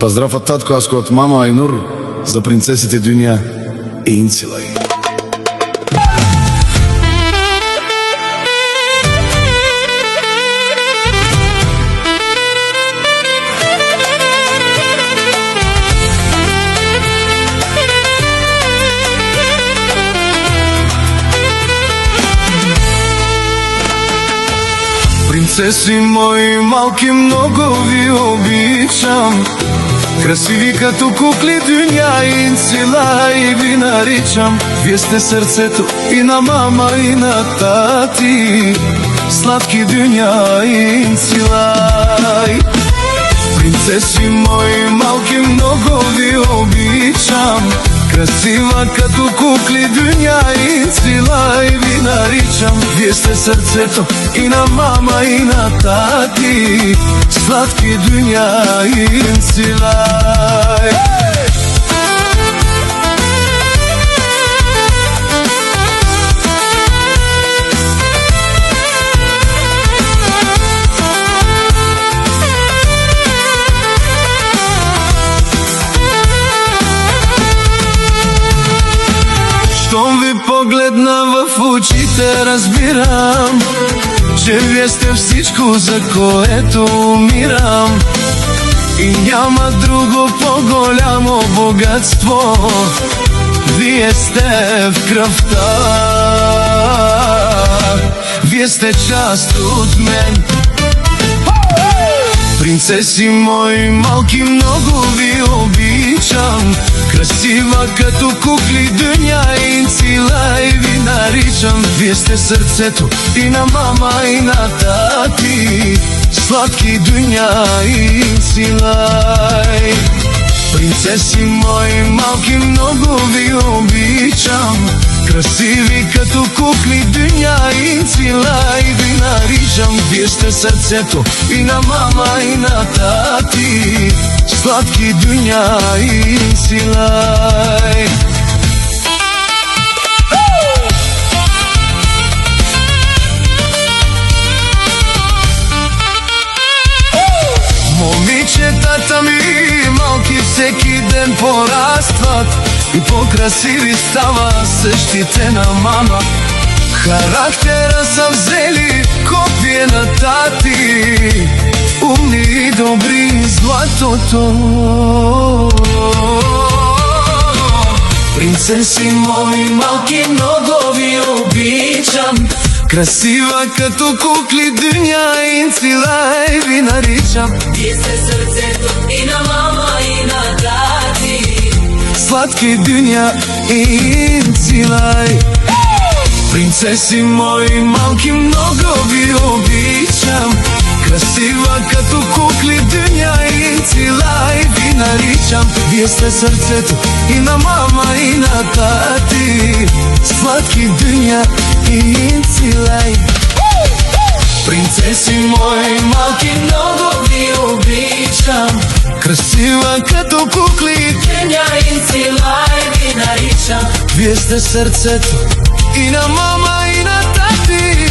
Поздрав от татко, Аско от мама Айнур за принцесите Дюня и Инцилай. Принцеси мои малки, много ви обичам. Красиви като кукли, Дюня и Инцилай ви наричам. Вие сте сърцето и на мама, и на тати, сладки Дюня и Инцилай. Принцеси мои малки, много ви обичам. Красива като кукли, Дюня и Инцилай ви наричам. Вие сте сърцето и на мама, и на тати, сладки Дюня и Инцилай. Щом ви погледна в очите, разбирам, че вие сте всичко, за което умирам. И няма друго по-голямо богатство, вие сте в кръвта. Вие сте част от мен. Принцеси мои малки, много ви обичам. Красива като кукли, Дюня и Инцилай ви наричам. Вие сте сърцето и на мама, и на тати, сладки Дюня и Инцилай. Принцеси мои малки, много ви обичам. Красиви като кукли, Дюня и Инцилай ви наричам. Вие сте сърцето и на мама, и на тати, сладки Дюня и Инцилай. Момичетата ми малки всеки ден порастват и по-красиви става същите на мама. Характера са взели копие на тати, умни и добри, златото. Принцеси мои малки, много ви обичам. Красива като кукли, Дюня и Инцилай ви наричам. Вие сте сърцето и на мама, и на тати, сладки Дюня и Инцилай. Принцеси мои малки, много ви обичам. Красива като кукли, Дюня и Инцилай ви наричам. Вие сте сърцето и на мама, и на тати, сладки Дюня и Инцилай. Принцеси мои малки, много ви обичам. Красива като кукли, Дюня и Инцилай ви наричам. вие сте сърцето и на мама, и на тати,